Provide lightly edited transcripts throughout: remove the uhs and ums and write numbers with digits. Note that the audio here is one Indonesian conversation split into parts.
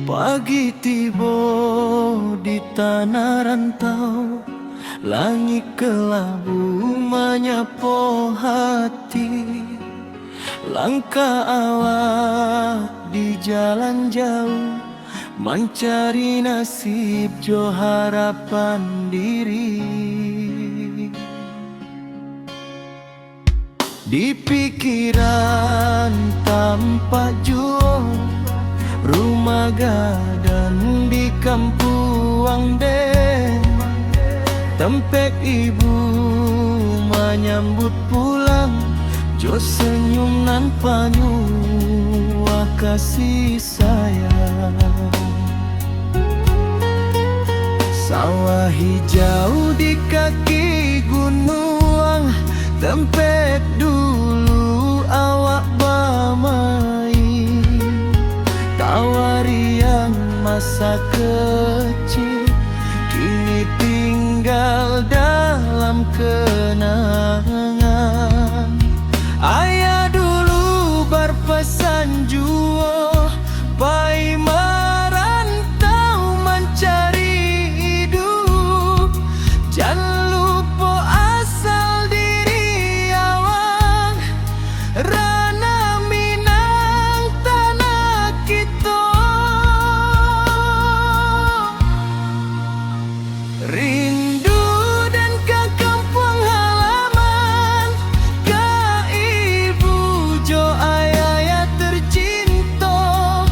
Pagi tiba di tanah rantau, langit kelabu menyapu hati. Langkah awak di jalan jauh, mencari nasib jo harapan diri. Di pikiran tampak jual rumah gadang di kampung deh. Tempek ibu menyambut pulang, jo senyum nan panyua kasih sayang. Sawah hijau di kaki gunung, tempek dulu awak bermain. Tawari yang masa kecil kini tinggal dalam kenangan. Ayah dulu berpesan jua, pai merantau mencari hidup. Jangan lupa asal diri awak, Rana Minang tanah kita. Rindu dan ke kampung halaman, ke ibu jo ayah ya tercinta.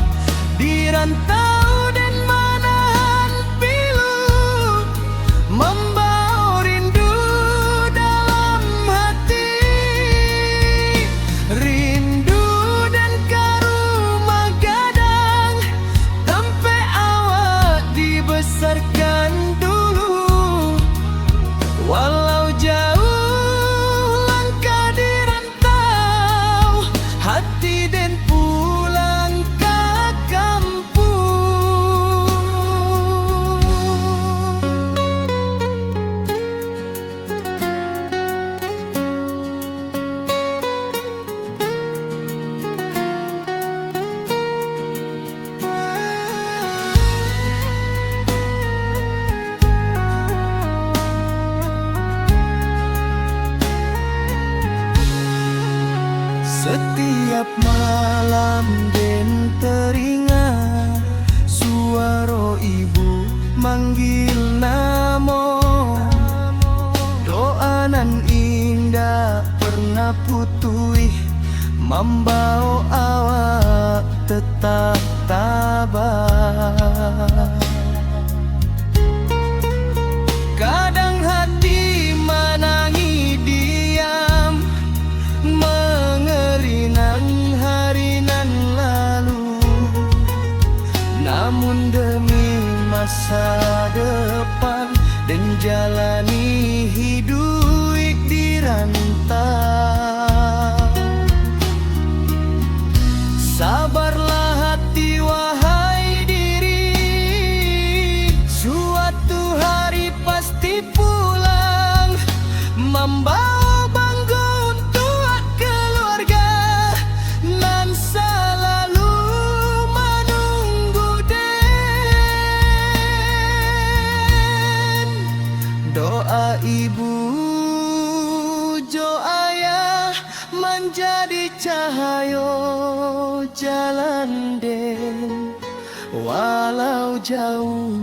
Di rantau dan manahan pilu, membawa rindu dalam hati. Rindu dan ke rumah gadang, tempat awak dibesarkan dulu. Walau jauh langkah di rantau, hati dan pulang ke kampung. Setiap malam den teringat suara ibu manggil namo. Doa nan indah pernah putui, membawa awak tetap tabah. Kadang hati menangi diam, mengerinang hari nan lalu. Namun demi masa depan dan jalani hidup di rantau, sabarlah hati wahai diri. Suatu hari pasti pulang, membawa bangga untuk keluarga nan selalu menunggu den. Doa ibu jo ayah menjadi cahaya jalan den. Walau jauh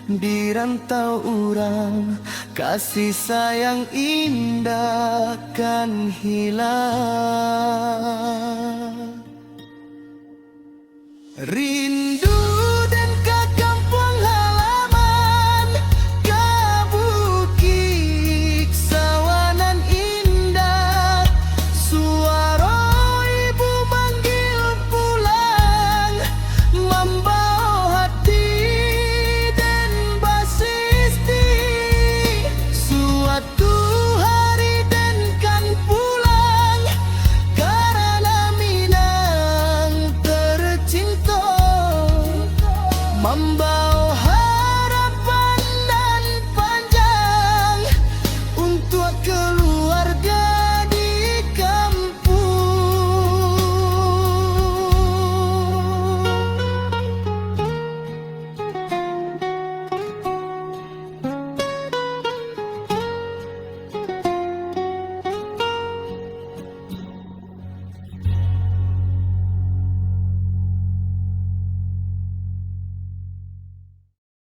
di rantau urang, kasih sayang indah kan hilang.